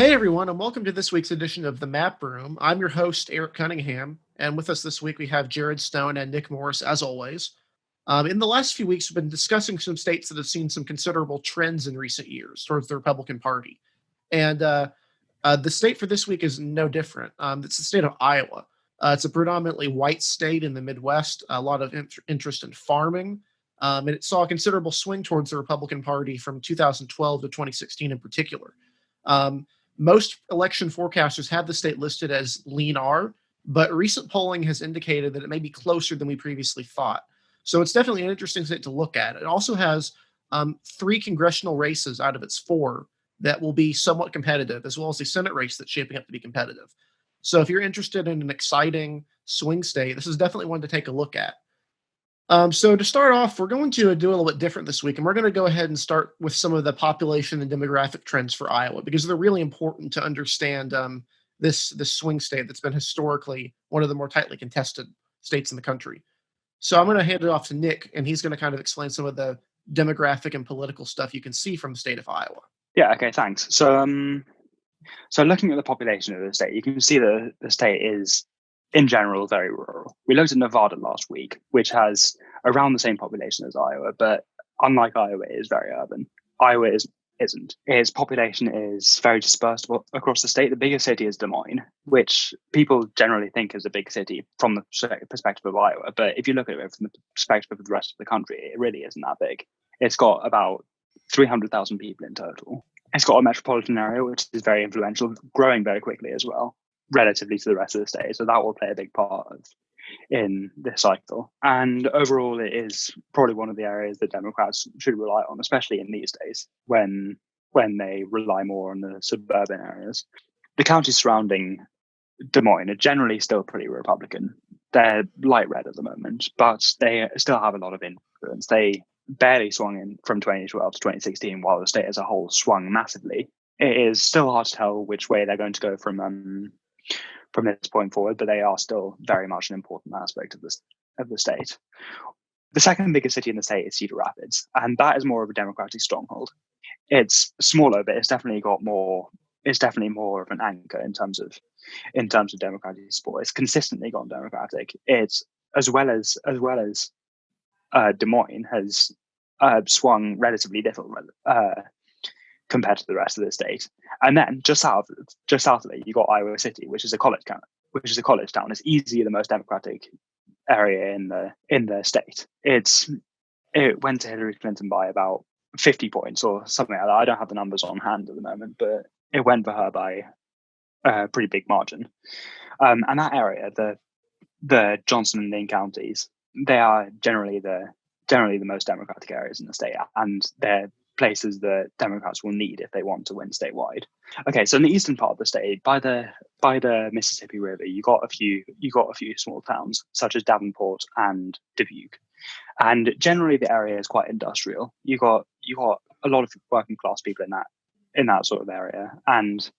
Hey everyone, and welcome to this week's edition of the Map Room. I'm your host, Eric Cunningham, and with us this week we have Jared Stone and Nick Morris, as always. In the last few weeks, we've been discussing some states that have seen some considerable trends in recent years towards the Republican Party. And the state for this week is no different. It's the state of Iowa. It's a predominantly white state in the Midwest, a lot of interest in farming, and it saw a considerable swing towards the Republican Party from 2012 to 2016 in particular. Um, Most election forecasters have the state listed as lean R, but recent polling has indicated that it may be closer than we previously thought. So it's definitely an interesting state to look at. It also has three congressional races out of its four that will be somewhat competitive, as well as a Senate race that's shaping up to be competitive. So if you're interested in an exciting swing state, this is definitely one to take a look at. So to start off, we're going to do a little bit different this week, and we're going to go ahead and start with some of the population and demographic trends for Iowa because they're really important to understand this swing state that's been historically one of the more tightly contested states in the country. So I'm going to hand it off to Nick, and he's going to kind of explain some of the demographic and political stuff you can see from the state of Iowa. Yeah, okay, thanks. So looking at the population of the state, you can see that the state is, in general, very rural. We looked at Nevada last week, which has around the same population as Iowa, but unlike Iowa, it is very urban. Iowa isn't. Its population is very dispersed across the state. The biggest city is Des Moines, which people generally think is a big city from the perspective of Iowa. But if you look at it from the perspective of the rest of the country, it really isn't that big. It's got about 300,000 people in total. It's got a metropolitan area, which is very influential, growing very quickly as well, relatively to the rest of the state. So that will play a big part in this cycle. And overall, it is probably one of the areas that Democrats should rely on, especially in these days when they rely more on the suburban areas. The counties surrounding Des Moines are generally still pretty Republican. They're light red at the moment, but they still have a lot of influence. They barely swung in from 2012 to 2016, while the state as a whole swung massively. It is still hard to tell which way they're going to go from this point forward, but they are still very much an important aspect of the state. The second biggest city in the state is Cedar Rapids, and that is more of a Democratic stronghold. It's smaller, but it's definitely more of an anchor in terms of Democratic support. It's consistently gone Democratic. It's as well as Des Moines has swung relatively little compared to the rest of the state. And then just south of it, you got Iowa City, which is a college town. It's easily the most Democratic area in the state. It went to Hillary Clinton by about 50 points or something like that. I don't have the numbers on hand at the moment, but it went for her by a pretty big margin. And that area, the Johnson and Linn counties, they are generally the most Democratic areas in the state, and they're places that Democrats will need if they want to win statewide. Okay, so in the eastern part of the state, by the Mississippi River, you got a few small towns such as Davenport and Dubuque, and generally the area is quite industrial. You got a lot of working class people in that sort of area, and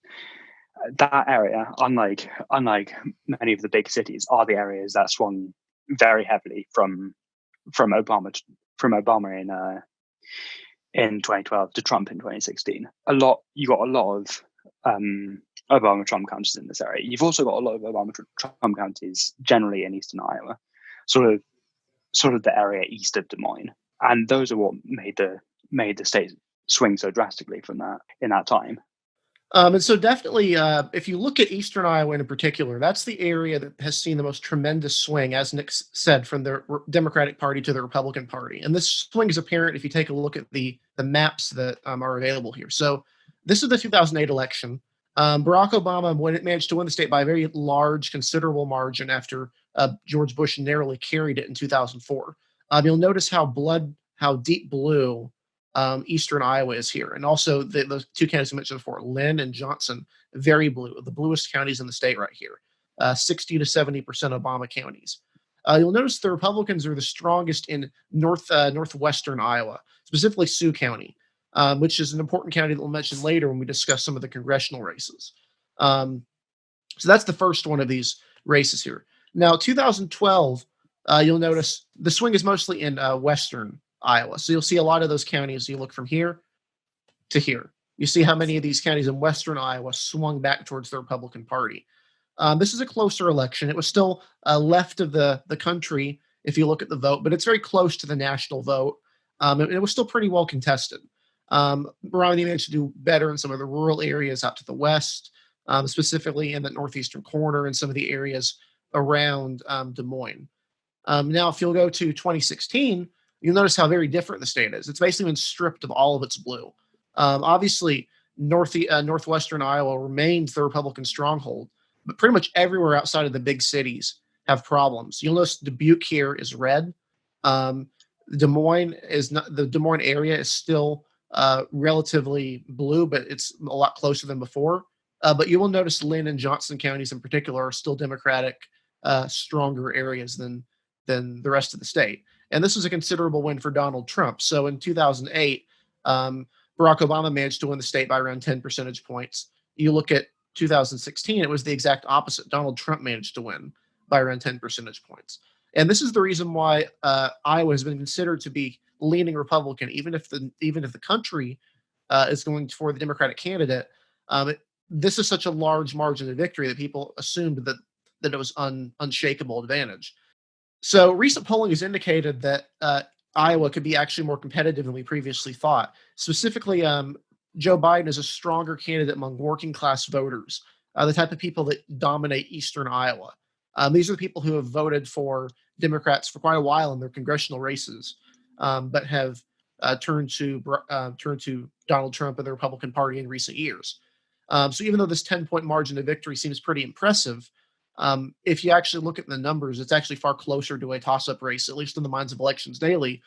that area, unlike many of the big cities, are the areas that swung very heavily from Obama in 2012 to Trump in 2016. You got a lot of Obama-Trump counties in this area. You've also got a lot of Obama-Trump counties generally in eastern Iowa, sort of the area east of Des Moines, and those are what made the state swing so drastically from that in that time. And so definitely, if you look at eastern Iowa in particular, that's the area that has seen the most tremendous swing, as Nick said, from the Democratic Party to the Republican Party. And this swing is apparent if you take a look at the maps that are available here. So this is the 2008 election. Barack Obama managed to win the state by a very large, considerable margin after George Bush narrowly carried it in 2004. You'll notice how deep blue eastern Iowa is here. And also the two counties I mentioned before, Linn and Johnson, very blue, the bluest counties in the state right here, 60 to 70% Obama counties. You'll notice the Republicans are the strongest in northwestern Iowa, specifically Sioux County, which is an important county that we'll mention later when we discuss some of the congressional races. So that's the first one of these races here. Now, 2012, you'll notice the swing is mostly in western Iowa. So you'll see a lot of those counties. You look from here to here. You see how many of these counties in western Iowa swung back towards the Republican Party. This is a closer election. It was still left of the country if you look at the vote, but it's very close to the national vote. And it was still pretty well contested. Romney managed to do better in some of the rural areas out to the west, specifically in the northeastern corner and some of the areas around Des Moines. Now, if you'll go to 2016, you'll notice how very different the state is. It's basically been stripped of all of its blue. Obviously, northwestern Iowa remains the Republican stronghold, but pretty much everywhere outside of the big cities have problems. You'll notice Dubuque here is red. Um, Des Moines is not the Des Moines area is still relatively blue, but it's a lot closer than before. But you will notice Lynn and Johnson counties in particular are still Democratic, stronger areas than the rest of the state. And this was a considerable win for Donald Trump. So in 2008, Barack Obama managed to win the state by around 10 percentage points. You look at 2016, it was the exact opposite. Donald Trump managed to win by around 10 percentage points. And this is the reason why Iowa has been considered to be leaning Republican, even if the country is going for the Democratic candidate. This is such a large margin of victory that people assumed that it was unshakable advantage. So recent polling has indicated that Iowa could be actually more competitive than we previously thought. Specifically, Joe Biden is a stronger candidate among working class voters, the type of people that dominate eastern Iowa. These are the people who have voted for Democrats for quite a while in their congressional races, but have turned to Donald Trump and the Republican Party in recent years. So even though this 10-point margin of victory seems pretty impressive, if you actually look at the numbers, it's actually far closer to a toss-up race, at least in the minds of Elections Daily,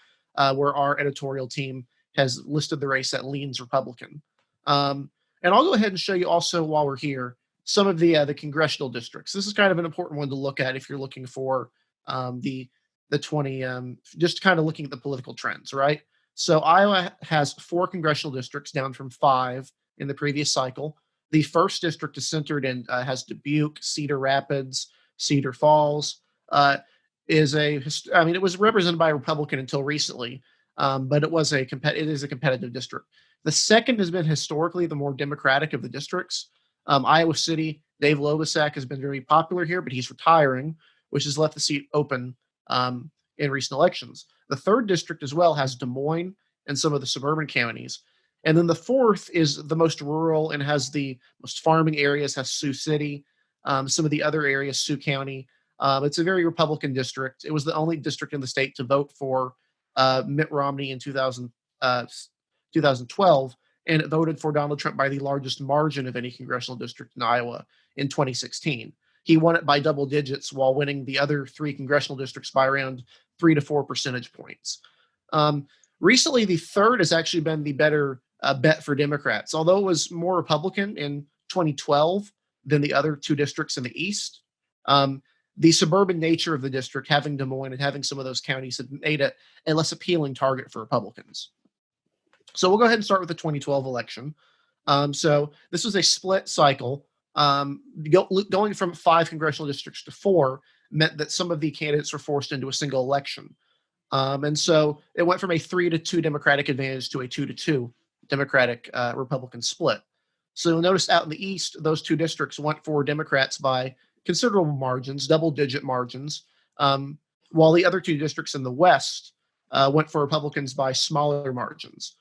where our editorial team has listed the race that leans Republican. And I'll go ahead and show you also, while we're here, some of the congressional districts. This is kind of an important one to look at if you're looking for the 20, just kind of looking at the political trends, right? So Iowa has 4 congressional districts, down from 5 in the previous cycle. The first district is centered in has Dubuque, Cedar Rapids, Cedar Falls. It was represented by a Republican until recently, but it is a competitive district. The second has been historically the more Democratic of the districts. Iowa City, Dave Lobisak has been very popular here, but he's retiring, which has left the seat open in recent elections. The third district as well has Des Moines and some of the suburban counties. And then the fourth is the most rural and has the most farming areas, has Sioux City, some of the other areas, Sioux County. It's a very Republican district. It was the only district in the state to vote for Mitt Romney in 2012, and it voted for Donald Trump by the largest margin of any congressional district in Iowa in 2016. He won it by double digits while winning the other 3 congressional districts by around 3 to 4 percentage points. Recently, the third has actually been the better bet for Democrats. Although it was more Republican in 2012 than the other 2 districts in the East, the suburban nature of the district, having Des Moines and having some of those counties, had made it a less appealing target for Republicans. So we'll go ahead and start with the 2012 election. So this was a split cycle. Going from 5 congressional districts to 4 meant that some of the candidates were forced into a single election. And so it went from a 3-2 Democratic advantage to a 2-2 Democratic Republican split. So you'll notice out in the East, those 2 districts went for Democrats by considerable margins, double-digit margins, while the other 2 districts in the West went for Republicans by smaller margins.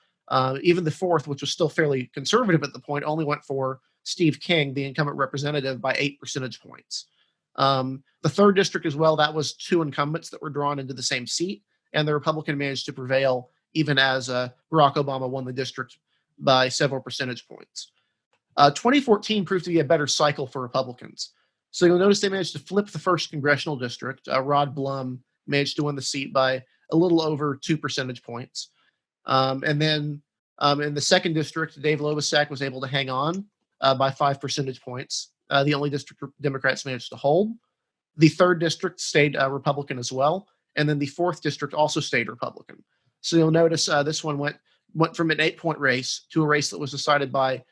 Even the fourth, which was still fairly conservative at the point, only went for Steve King, the incumbent representative, by 8 percentage points. The third district as well, that was 2 incumbents that were drawn into the same seat, and the Republican managed to prevail even as Barack Obama won the district by several percentage points. 2014 proved to be a better cycle for Republicans. So you'll notice they managed to flip the first congressional district. Rod Blum managed to win the seat by a little over 2 percentage points. And then in the second district, Dave Lobisak was able to hang on by 5 percentage points, the only district Democrats managed to hold. The third district stayed Republican as well. And then the fourth district also stayed Republican. So you'll notice this one went from an 8-point race to a race that was decided by,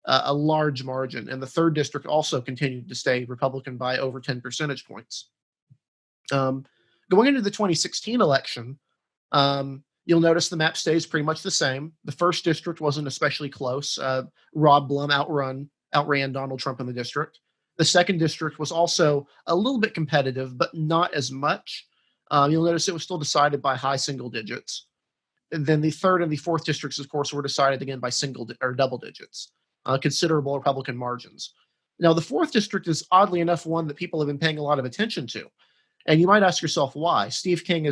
a large margin. And the third district also continued to stay Republican by over 10 percentage points. Going into the 2016 election, You'll notice the map stays pretty much the same. The first district wasn't especially close. Rod Blum outran Donald Trump in the district. The second district was also a little bit competitive, but not as much. You'll notice it was still decided by high single digits. And then the third and the fourth districts, of course, were decided again by or double digits, considerable Republican margins. Now, the fourth district is oddly enough one that people have been paying a lot of attention to, and you might ask yourself why. Steve King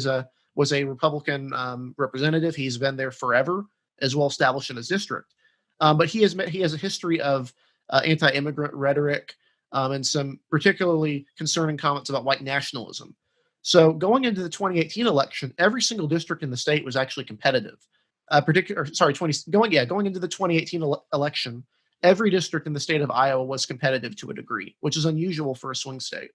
was a Republican representative. He's been there forever, as well established in his district. But he has a history of anti-immigrant rhetoric and some particularly concerning comments about white nationalism. So going into the 2018 election, every single district in the state was actually competitive. Going into the 2018 election, every district in the state of Iowa was competitive to a degree, which is unusual for a swing state.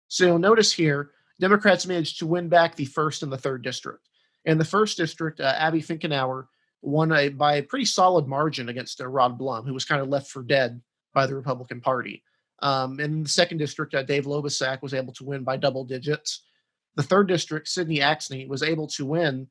So you'll notice here, Democrats managed to win back the first and the third district. In the first district, Abby Finkenauer won by a pretty solid margin against Rod Blum, who was kind of left for dead by the Republican Party. In the second district, Dave Lobasak was able to win by double digits. The third district, Sidney Axne, was able to win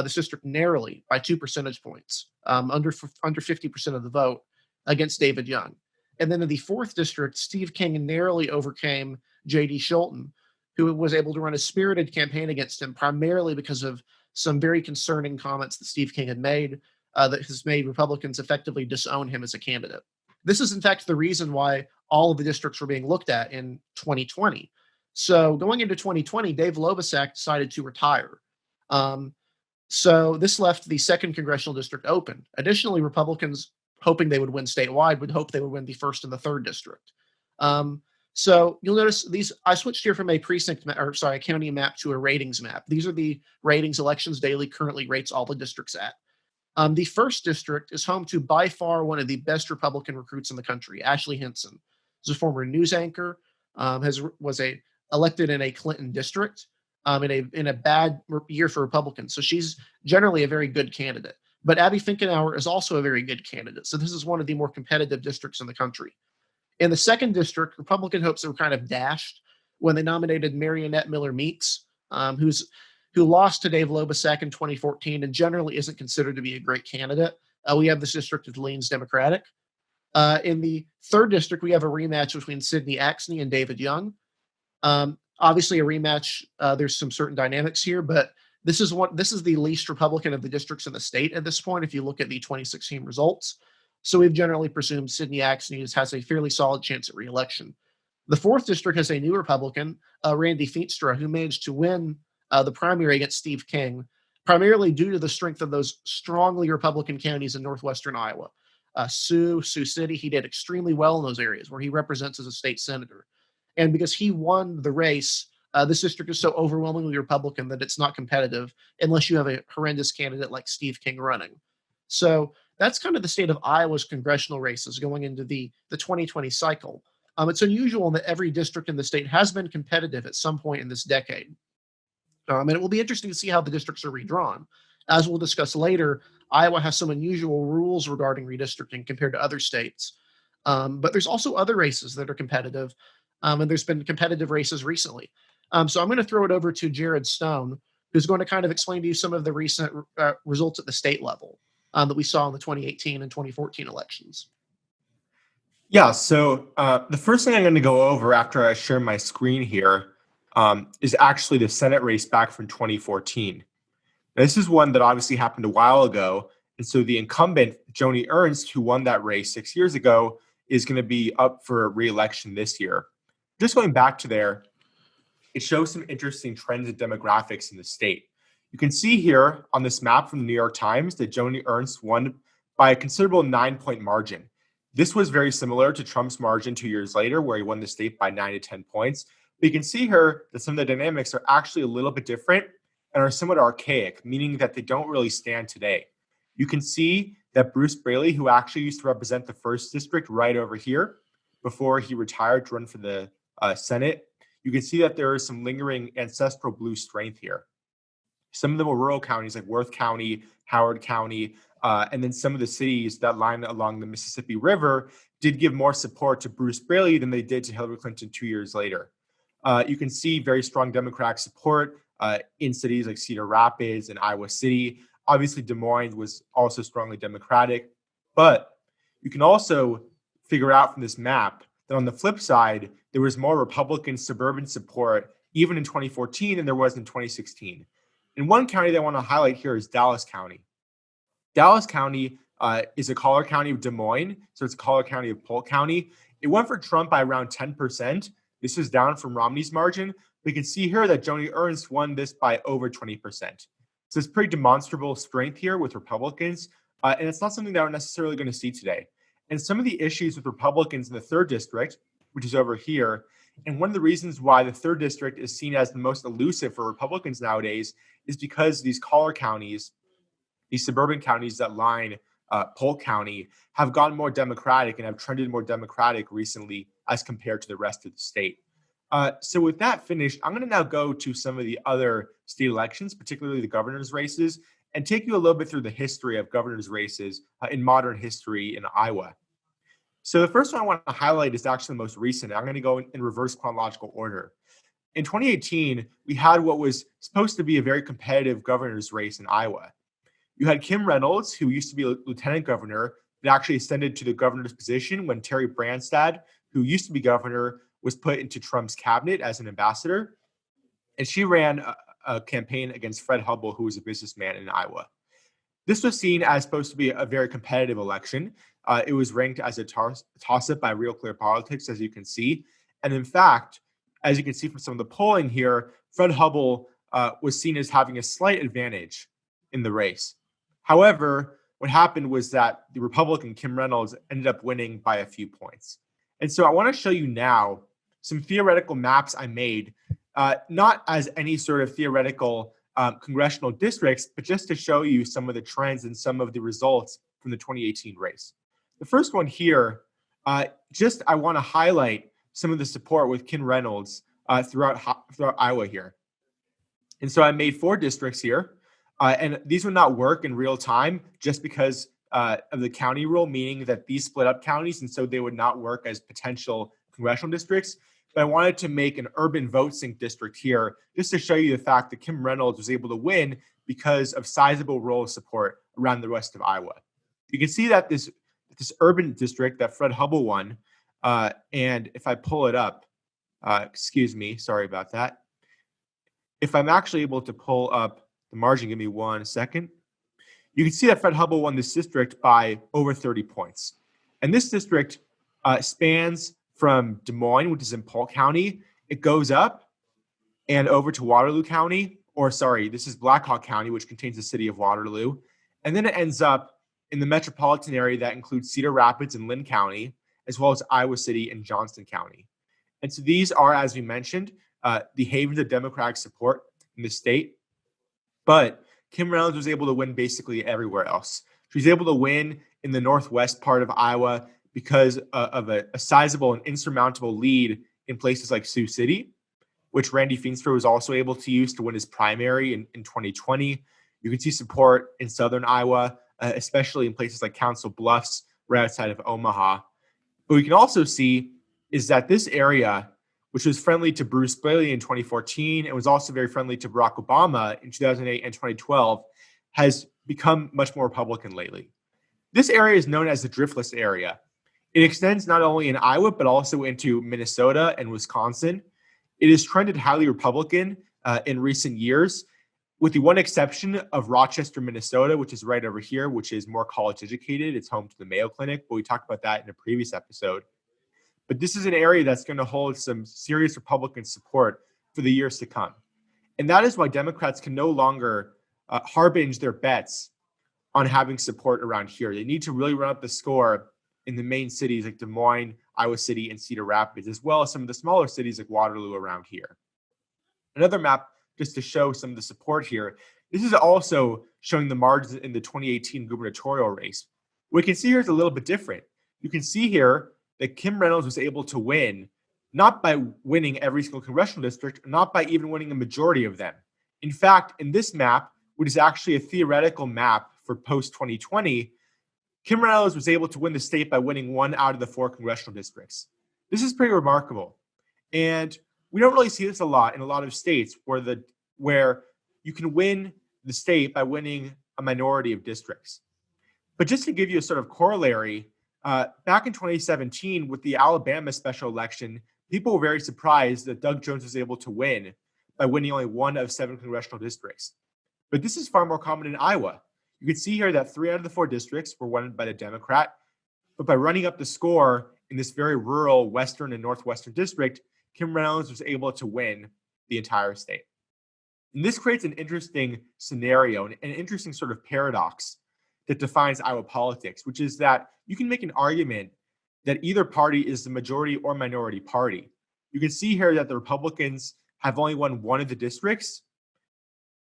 this district narrowly by 2 percentage points, under 50% of the vote, against David Young. And then in the fourth district, Steve King narrowly overcame J.D. Schulten, who was able to run a spirited campaign against him, primarily because of some very concerning comments that Steve King had made that has made Republicans effectively disown him as a candidate. This is, in fact, the reason why all of the districts were being looked at in 2020. So going into 2020, Dave Lobasak decided to retire. So this left the second congressional district open. Additionally, Republicans, hoping they would win statewide, would hope they would win the first and the third district. So you'll notice these. I switched here from a county map to a ratings map. These are the ratings Elections Daily currently rates all the districts at. The first district is home to by far one of the best Republican recruits in the country, Ashley Hinson. She's a former news anchor, was elected in a Clinton district in a bad year for Republicans. So she's generally a very good candidate. But Abby Finkenauer is also a very good candidate. So this is one of the more competitive districts in the country. In the second district, Republican hopes were kind of dashed when they nominated Marionette Miller Meeks, who lost to Dave Lobasak in 2014 and generally isn't considered to be a great candidate. We have this district that leans Democratic. In the third district, we have a rematch between Sidney Axne and David Young. Obviously, a rematch. There's some certain dynamics here, but this is the least Republican of the districts in the state at this point. If you look at the 2016 results, so we've generally presumed Sidney Axne has a fairly solid chance at re-election. The fourth district has a new Republican, Randy Feenstra, who managed to win the primary against Steve King, primarily due to the strength of those strongly Republican counties in northwestern Iowa. Sioux City, he did extremely well in those areas where he represents as a state senator. And because he won the race, this district is so overwhelmingly Republican that it's not competitive unless you have a horrendous candidate like Steve King running. So that's kind of the state of Iowa's congressional races going into the 2020 cycle. It's unusual that every district in the state has been competitive at some point in this decade. And it will be interesting to see how the districts are redrawn. As we'll discuss later, Iowa has some unusual rules regarding redistricting compared to other states. But there's also other races that are competitive, and there's been competitive races recently. So I'm going to throw it over to Jared Stone, who's going to kind of explain to you some of the recent results at the state level that we saw in the 2018 and 2014 elections. Yeah, so the first thing I'm going to go over after I share my screen here is actually the Senate race back from 2014. Now, this is one that obviously happened a while ago, and so the incumbent, Joni Ernst, who won that race 6 years ago, is going to be up for re-election this year. Just going back to there, it shows some interesting trends and demographics in the state. You can see here on this map from the New York Times that Joni Ernst won by a considerable 9-point margin. This was very similar to Trump's margin 2 years later, where he won the state by 9 to 10 points. But you can see here that some of the dynamics are actually a little bit different and are somewhat archaic, meaning that they don't really stand today. You can see that Bruce Braley, who actually used to represent the first district right over here before he retired to run for the Senate, you can see that there is some lingering ancestral blue strength here. Some of them were rural counties like Worth County, Howard County, and then some of the cities that line along the Mississippi River did give more support to Bruce Braley than they did to Hillary Clinton 2 years later. You can see very strong Democratic support in cities like Cedar Rapids and Iowa City. Obviously, Des Moines was also strongly Democratic. But you can also figure out from this map that on the flip side, there was more Republican suburban support even in 2014 than there was in 2016. And one county that I want to highlight here is Dallas County. Dallas County is a collar county of Des Moines, so it's a collar county of Polk County. It went for Trump by around 10%. This is down from Romney's margin. We can see here that Joni Ernst won this by over 20%. So it's pretty demonstrable strength here with Republicans, and it's not something that we're necessarily going to see today. And some of the issues with Republicans in the 3rd district, which is over here, and one of the reasons why the 3rd district is seen as the most elusive for Republicans nowadays is because these collar counties, these suburban counties that line Polk County, have gotten more Democratic and have trended more Democratic recently as compared to the rest of the state. So with that finished, I'm going to now go to some of the other state elections, particularly the governor's races, and take you a little bit through the history of governor's races in modern history in Iowa. So the first one I want to highlight is actually the most recent. I'm going to go in reverse chronological order. In 2018, we had what was supposed to be a very competitive governor's race in Iowa. You had Kim Reynolds, who used to be a lieutenant governor, but actually ascended to the governor's position when Terry Branstad, who used to be governor, was put into Trump's cabinet as an ambassador. And she ran a campaign against Fred Hubbell, who was a businessman in Iowa. This was seen as supposed to be a very competitive election. It was ranked as a toss-up by Real Clear Politics, as you can see. And in fact, as you can see from some of the polling here, Fred Hubbell was seen as having a slight advantage in the race. However, what happened was that the Republican Kim Reynolds ended up winning by a few points. And so I want to show you now some theoretical maps I made, not as any sort of theoretical congressional districts, but just to show you some of the trends and some of the results from the 2018 race. The first one here, I want to highlight some of the support with Kim Reynolds throughout Iowa here. And so I made 4 districts here. And these would not work in real time just because of the county rule, meaning that these split up counties, and so they would not work as potential congressional districts. But I wanted to make an urban vote sync district here just to show you the fact that Kim Reynolds was able to win because of sizable rural support around the rest of Iowa. You can see that this urban district that Fred Hubbell won, and if I pull it up, sorry about that. If I'm actually able to pull up the margin, give me 1 second. You can see that Fred Hubbell won this district by over 30 points. And this district spans from Des Moines, which is in Polk County. It goes up and over to Waterloo County, this is Blackhawk County, which contains the city of Waterloo. And then it ends up in the metropolitan area that includes Cedar Rapids and Lynn County, as well as Iowa City and Johnston County. And so these are, as we mentioned, the havens of Democratic support in the state. But Kim Reynolds was able to win basically everywhere else. She was able to win in the northwest part of Iowa because of a sizable and insurmountable lead in places like Sioux City, which Randy Feenstra was also able to use to win his primary in 2020. You can see support in southern Iowa, especially in places like Council Bluffs, right outside of Omaha. What we can also see is that this area, which was friendly to Bruce Bailey in 2014 and was also very friendly to Barack Obama in 2008 and 2012, has become much more Republican lately. This area is known as the Driftless area. It extends not only in Iowa, but also into Minnesota and Wisconsin. It has trended highly Republican in recent years, with the one exception of Rochester, Minnesota, which is right over here, which is more college educated. It's home to the Mayo Clinic, but we talked about that in a previous episode. But this is an area that's going to hold some serious Republican support for the years to come. And that is why Democrats can no longer harbinge their bets on having support around here. They need to really run up the score in the main cities like Des Moines, Iowa City, and Cedar Rapids, as well as some of the smaller cities like Waterloo around here. Another map just to show some of the support here. This is also showing the margins in the 2018 gubernatorial race. What we can see here is a little bit different. You can see here that Kim Reynolds was able to win, not by winning every single congressional district, not by even winning a majority of them. In fact, in this map, which is actually a theoretical map for post-2020, Kim Reynolds was able to win the state by winning 1 out of the 4 congressional districts. This is pretty remarkable. And we don't really see this a lot in a lot of states where the where you can win the state by winning a minority of districts. But just to give you a sort of corollary, back in 2017 with the Alabama special election, people were very surprised that Doug Jones was able to win by winning only 1 of 7 congressional districts. But this is far more common in Iowa. You can see here that 3 out of the 4 districts were won by the Democrat, but by running up the score in this very rural western and northwestern district, Kim Reynolds was able to win the entire state. And this creates an interesting scenario, an interesting sort of paradox that defines Iowa politics, which is that you can make an argument that either party is the majority or minority party. You can see here that the Republicans have only won 1 of the districts,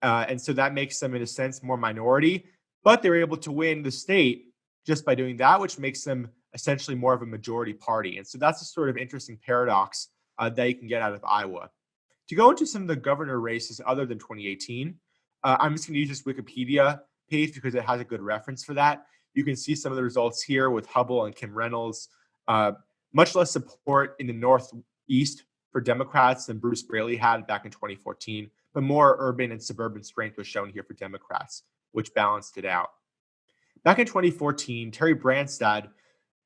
and so that makes them, in a sense, more minority, but they're able to win the state just by doing that, which makes them essentially more of a majority party. And so that's a sort of interesting paradox that you can get out of Iowa. To go into some of the governor races other than 2018, I'm just going to use this Wikipedia page because it has a good reference for that. You can see some of the results here with Hubble and Kim Reynolds. Much less support in the Northeast for Democrats than Bruce Braley had back in 2014, but more urban and suburban strength was shown here for Democrats, which balanced it out. Back in 2014, Terry Branstad,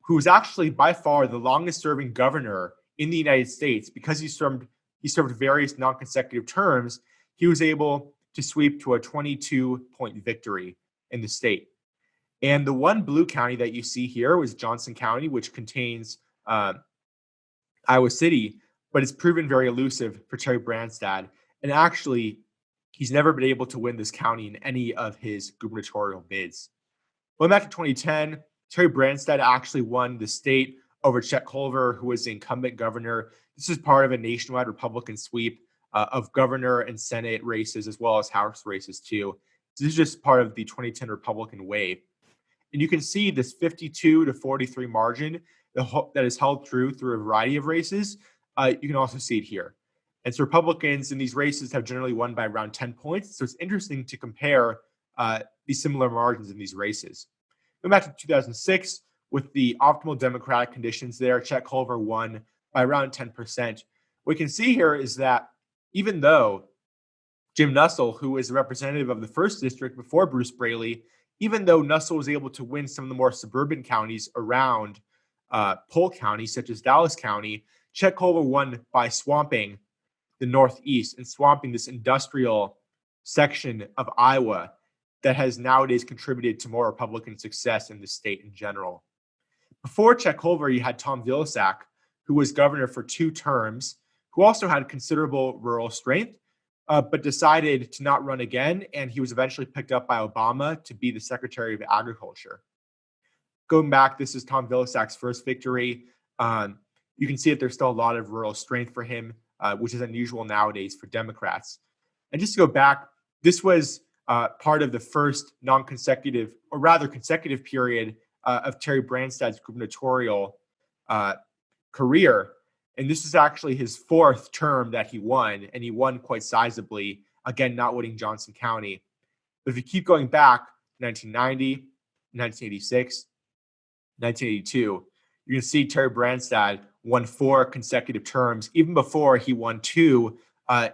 who was actually by far the longest serving governor in the United States because he served various non-consecutive terms, he was able to sweep to a 22-point victory in the state. And the one blue county that you see here was Johnson County, which contains Iowa City, but it's proven very elusive for Terry Branstad. And actually, he's never been able to win this county in any of his gubernatorial bids. Going back to 2010, Terry Branstad actually won the state over Chet Culver, who was the incumbent governor. This is part of a nationwide Republican sweep of governor and Senate races, as well as House races, too. This is just part of the 2010 Republican wave. And you can see this 52 to 43 margin that is held true through a variety of races. You can also see it here. And so Republicans in these races have generally won by around 10 points. So it's interesting to compare these similar margins in these races. Going back to 2006, with the optimal Democratic conditions there, Chet Culver won by around 10%. What we can see here is that even though Jim Nussle, who is a representative of the 1st District before Bruce Braley, even though Nussle was able to win some of the more suburban counties around Polk County, such as Dallas County, Chet Culver won by swamping the Northeast and swamping this industrial section of Iowa that has nowadays contributed to more Republican success in the state in general. Before Chet Culver, you had Tom Vilsack, who was governor for 2 terms, who also had considerable rural strength, but decided to not run again, and he was eventually picked up by Obama to be the Secretary of Agriculture. Going back, this is Tom Vilsack's first victory. You can see that there's still a lot of rural strength for him, which is unusual nowadays for Democrats. And just to go back, this was part of the first non-consecutive, or rather consecutive period of Terry Branstad's gubernatorial career. And this is actually his 4th term that he won, and he won quite sizably, again, not winning Johnson County. But if you keep going back, 1990, 1986, 1982, you can see Terry Branstad won 4 consecutive terms, even before he won 2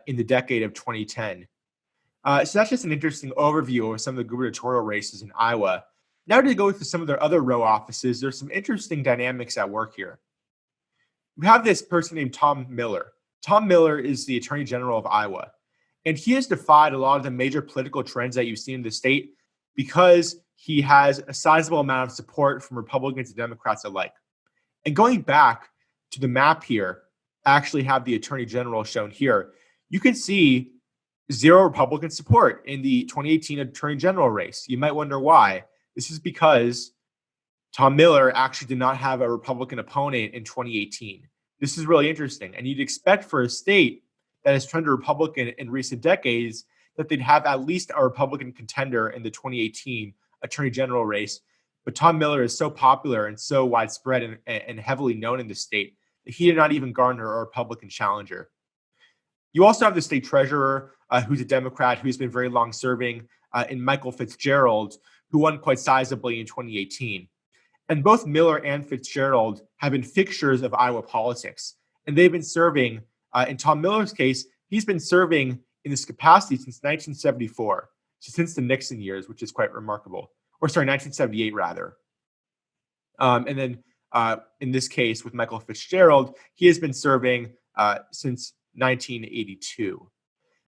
in the decade of 2010. So that's just an interesting overview of some of the gubernatorial races in Iowa. Now to go through some of their other row offices, there's some interesting dynamics at work here. We have this person named Tom Miller. Tom Miller is the Attorney General of Iowa, and he has defied a lot of the major political trends that you've seen in the state because he has a sizable amount of support from Republicans and Democrats alike. And going back to the map here, I actually have the Attorney General shown here. You can see 0 Republican support in the 2018 Attorney General race. You might wonder why. This is because Tom Miller actually did not have a Republican opponent in 2018. This is really interesting. And you'd expect for a state that has trended Republican in recent decades that they'd have at least a Republican contender in the 2018 Attorney General race. But Tom Miller is so popular and so widespread and heavily known in the state that he did not even garner a Republican challenger. You also have the state treasurer, who's a Democrat, who's been very long serving, in Michael Fitzgerald, who won quite sizably in 2018. And both Miller and Fitzgerald have been fixtures of Iowa politics. And they've been serving, in Tom Miller's case, he's been serving in this capacity since 1974, so since the Nixon years, which is quite remarkable. Or sorry, 1978 rather. And then in this case with Michael Fitzgerald, he has been serving since 1982.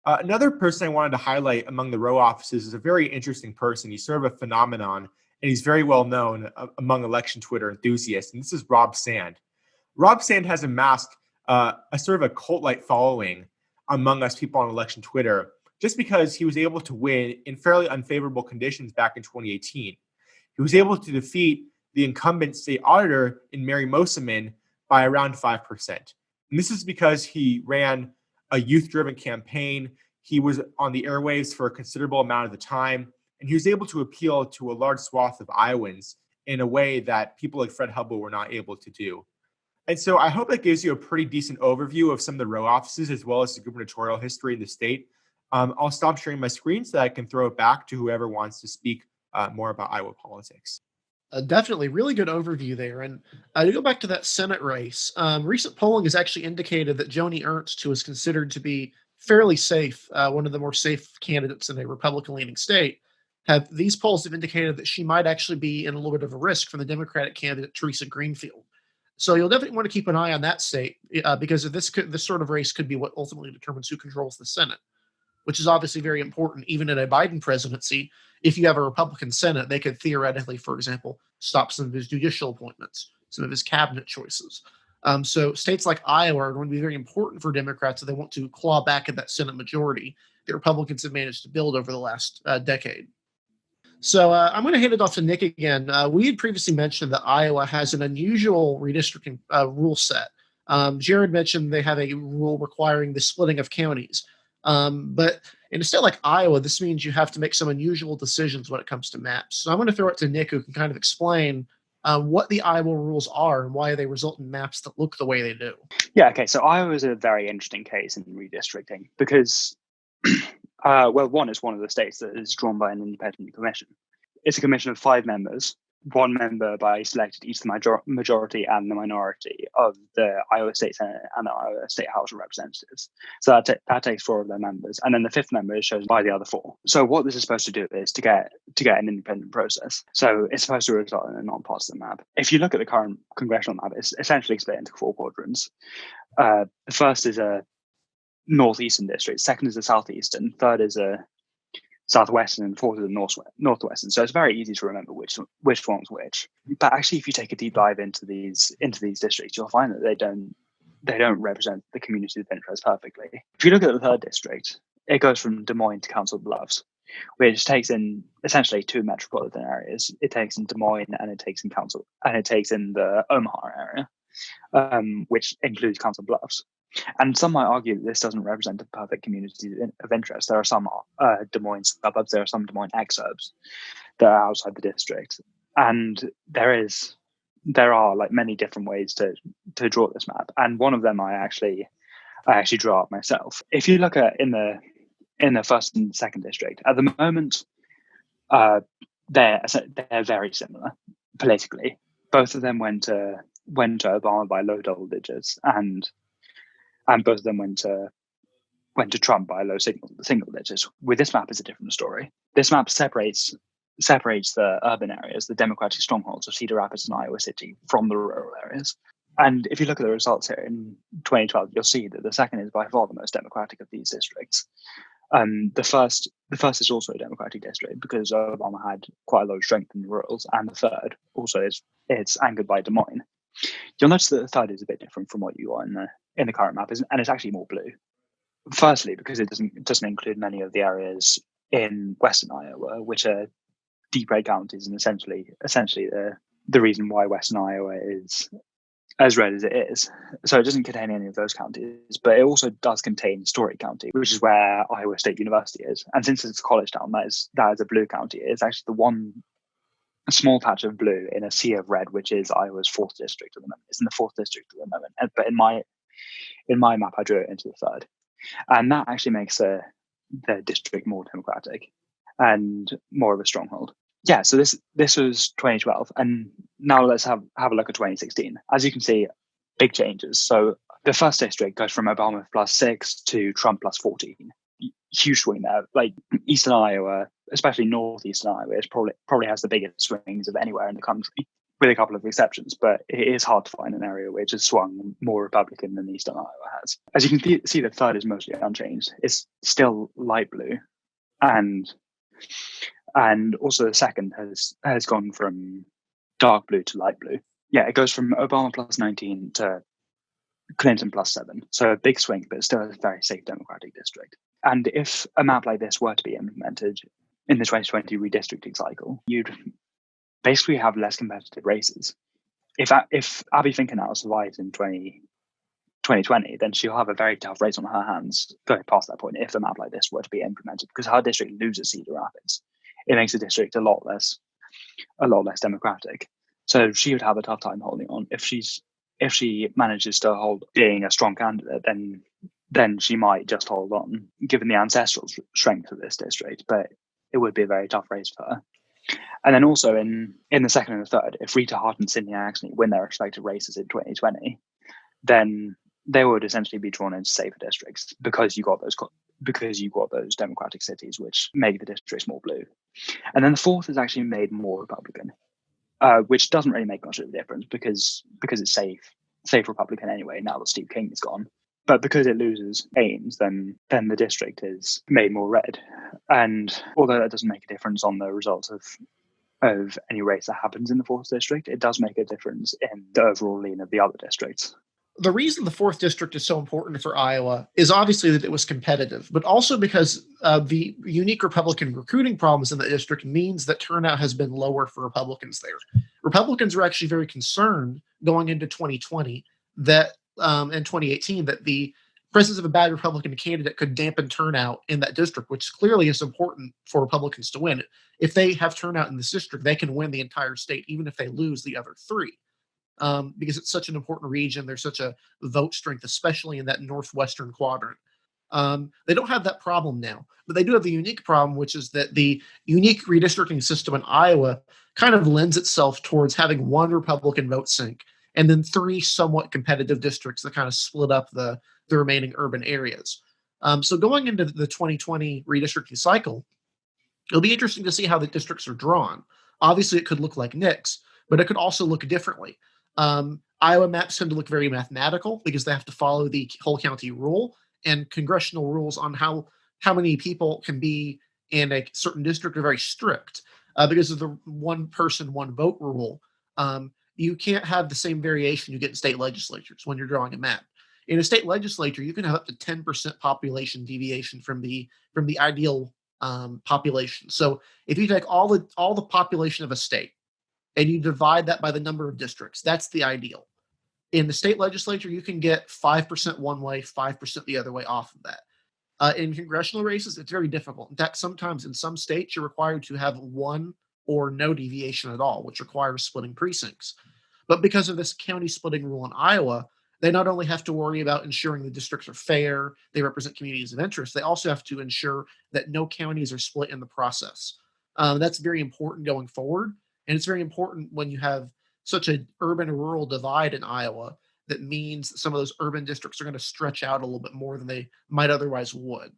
Another person I wanted to highlight among the row offices is a very interesting person. He's sort of a phenomenon, and he's very well known among election Twitter enthusiasts, and this is Rob Sand. Rob Sand has amassed a sort of a cult-like following among us people on election Twitter, just because he was able to win in fairly unfavorable conditions back in 2018. He was able to defeat the incumbent state auditor in Mary Moseman by around 5%. And this is because he ran a youth-driven campaign. He was on the airwaves for a considerable amount of the time, and he was able to appeal to a large swath of Iowans in a way that people like Fred Hubbell were not able to do. And so I hope that gives you a pretty decent overview of some of the row offices as well as the gubernatorial history in the state. I'll stop sharing my screen so that I can throw it back to whoever wants to speak more about Iowa politics. Definitely, really good overview there. And to go back to that Senate race, recent polling has actually indicated that Joni Ernst, who is considered to be fairly safe, one of the more safe candidates in a Republican-leaning state, these polls have indicated that she might actually be in a little bit of a risk from the Democratic candidate Teresa Greenfield. So you'll definitely want to keep an eye on that state because this sort of race could be what ultimately determines who controls the Senate, which is obviously very important even in a Biden presidency. If you have a Republican Senate, they could theoretically, for example, stop some of his judicial appointments, some of his cabinet choices. So states like Iowa are going to be very important for Democrats if they want to claw back at that Senate majority that Republicans have managed to build over the last decade. So I'm going to hand it off to Nick again. We had previously mentioned that Iowa has an unusual redistricting rule set. Jared mentioned they have a rule requiring the splitting of counties. But in a state like Iowa, this means you have to make some unusual decisions when it comes to maps. So I'm going to throw it to Nick, who can kind of explain what the Iowa rules are and why they result in maps that look the way they do. Yeah, okay. So Iowa is a very interesting case in redistricting because, one, it's one of the states that is drawn by an independent commission. It's a commission of 5 members, 1 member by selected each the majority and the minority of the Iowa State Senate and the Iowa State House of Representatives. So that takes 4 of their members, and then the 5th member is chosen by the other 4. So what this is supposed to do is to get an independent process. So it's supposed to result in a non-partisan map. If you look at the current congressional map, it's essentially split into 4 quadrants. The first is a northeastern district, second is a southeastern, third is a southwestern, and fourth is a northwestern. So it's very easy to remember which one's which. But actually, if you take a deep dive into these districts, you'll find that they don't represent the community of interest perfectly. If you look at the 3rd district, it goes from Des Moines to Council Bluffs, which takes in essentially 2 metropolitan areas. It takes in Des Moines and it takes in the Omaha area, which includes Council Bluffs. And some might argue that this doesn't represent a perfect community of interest. There are some Des Moines suburbs, there are some Des Moines exurbs that are outside the district, and there are like many different ways to draw this map. And one of them I actually draw up myself. If you look at in the 1st and 2nd district, at the moment, they're very similar politically. Both of them went to Obama by low double digits, and both of them went to Trump by low single digits. With this map, it's a different story. This map separates the urban areas, the Democratic strongholds of Cedar Rapids and Iowa City, from the rural areas. And if you look at the results here in 2012, you'll see that the 2nd is by far the most democratic of these districts. The first is also a Democratic district because Obama had quite a lot of strength in the rurals, and the 3rd also it's anchored by Des Moines. You'll notice that the 3rd is a bit different from what you are in the current map, and it's actually more blue. Firstly, because it doesn't include many of the areas in western Iowa, which are deep red counties, and essentially the reason why western Iowa is as red as it is. So it doesn't contain any of those counties, but it also does contain Story County, which is where Iowa State University is. And since it's a college town, that is a blue county. It's actually the one small patch of blue in a sea of red, which is Iowa's 4th district at the moment. It's in the 4th district at the moment, but in my map, I drew it into the 3rd, and that actually makes the district more democratic and more of a stronghold. Yeah, so this was 2012, and now let's have a look at 2016. As you can see, big changes. So the 1st district goes from Obama +6 to Trump +14. huge swing there. Like Eastern Iowa, especially northeastern Iowa, is probably has the biggest swings of anywhere in the country, with a couple of exceptions. But it is hard to find an area which has swung more Republican than Eastern Iowa has. As you can see, the third is mostly unchanged. It's still light blue, and also the second has gone from dark blue to light blue. Yeah, it goes from Obama plus 19 to Clinton plus 7. So a big swing, but still a very safe Democratic district. And if a map like this were to be implemented in the 2020 redistricting cycle, you'd basically have less competitive races. If Abby Finkenauer survives in 2020, then she'll have a very tough race on her hands going past that point if a map like this were to be implemented, because her district loses Cedar Rapids. It makes the district a lot less democratic. So she would have a tough time holding on. If she manages to hold being a strong candidate, then she might just hold on, given the ancestral strength of this district. But it would be a very tough race for her. And then also in the second and the third, if Rita Hart and Sydney Axney win their respective races in 2020, then they would essentially be drawn into safer districts because you got those democratic cities which make the districts more blue. And then the fourth is actually made more Republican, which doesn't really make much of a difference because it's safe Republican anyway now that Steve King is gone. But because it loses Ames, then the district is made more red. And although that doesn't make a difference on the results of any race that happens in the fourth district, it does make a difference in the overall lean of the other districts. The reason the fourth district is so important for Iowa is obviously that it was competitive, but also because the unique Republican recruiting problems in the district means that turnout has been lower for Republicans there. Republicans were actually very concerned going into 2020 that in 2018 that the presence of a bad Republican candidate could dampen turnout in that district, which clearly is important for Republicans to win. If they have turnout in this district, they can win the entire state, even if they lose the other three. Because it's such an important region. There's such a vote strength, especially in that northwestern quadrant. They don't have that problem now, but they do have the unique problem, which is that the unique redistricting system in Iowa kind of lends itself towards having one Republican vote sink and then three somewhat competitive districts that kind of split up the remaining urban areas. So going into the 2020 redistricting cycle, it'll be interesting to see how the districts are drawn. Obviously, it could look like Nick's, but it could also look differently. Iowa maps tend to look very mathematical because they have to follow the whole county rule, and congressional rules on how many people can be in a certain district are very strict because of the one person, one vote rule. You can't have the same variation you get in state legislatures when you're drawing a map. In a state legislature, you can have up to 10% population deviation from the ideal population. So if you take all the population of a state and you divide that by the number of districts, that's the ideal. In the state legislature, you can get 5% one way, 5% the other way off of that. In congressional races, it's very difficult. In fact, sometimes in some states, you're required to have one or no deviation at all, which requires splitting precincts. But because of this county splitting rule in Iowa, they not only have to worry about ensuring the districts are fair, they represent communities of interest, they also have to ensure that no counties are split in the process. That's very important going forward. And it's very important when you have such an urban-rural divide in Iowa that means that some of those urban districts are going to stretch out a little bit more than they might otherwise would.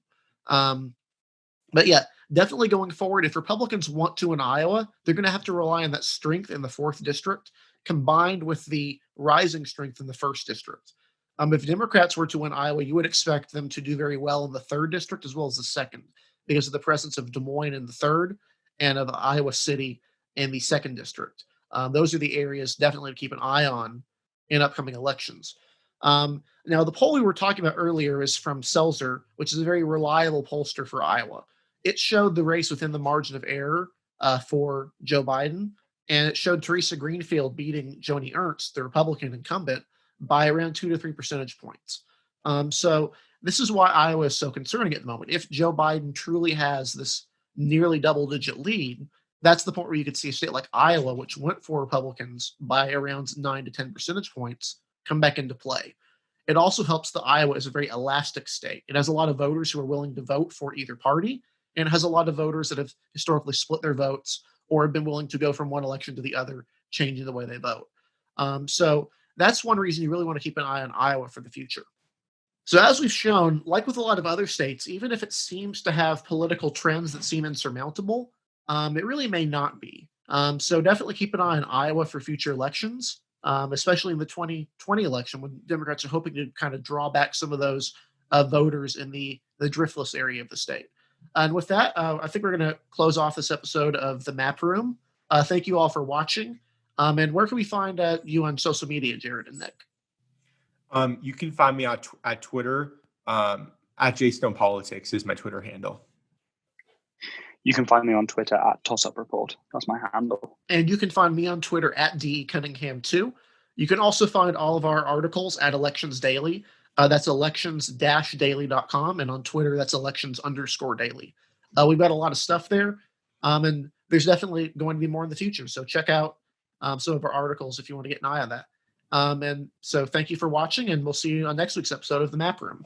But yeah, definitely going forward, if Republicans want to in Iowa, they're going to have to rely on that strength in the fourth district combined with the rising strength in the first district. If Democrats were to win Iowa, you would expect them to do very well in the third district as well as the second because of the presence of Des Moines in the third and of Iowa City in the second district. Those are the areas definitely to keep an eye on in upcoming elections. Now, the poll we were talking about earlier is from Selzer, which is a very reliable pollster for Iowa. It showed the race within the margin of error for Joe Biden, and it showed Teresa Greenfield beating Joni Ernst, the Republican incumbent, by around 2 to 3 percentage points. So this is why Iowa is so concerning at the moment. If Joe Biden truly has this nearly double-digit lead, that's the point where you could see a state like Iowa, which went for Republicans by around 9 to 10 percentage points, come back into play. It also helps that Iowa is a very elastic state. It has a lot of voters who are willing to vote for either party, and it has a lot of voters that have historically split their votes or have been willing to go from one election to the other, changing the way they vote. So that's one reason you really want to keep an eye on Iowa for the future. So as we've shown, like with a lot of other states, even if it seems to have political trends that seem insurmountable, it really may not be. So definitely keep an eye on Iowa for future elections, especially in the 2020 election when Democrats are hoping to kind of draw back some of those voters in the driftless area of the state. And with that, I think we're going to close off this episode of the Map Room. Thank you all for watching. And where can we find you on social media, Jared and Nick? You can find me at Twitter. At JStonePolitics is my Twitter handle. You can find me on Twitter at TossUpReport. That's my handle. And you can find me on Twitter at DCunningham2. You can also find all of our articles at Elections Daily. That's elections-daily.com. And on Twitter, that's elections_daily. We've got a lot of stuff there. And there's definitely going to be more in the future. So check out some of our articles if you want to get an eye on that. And so thank you for watching, and we'll see you on next week's episode of The Map Room.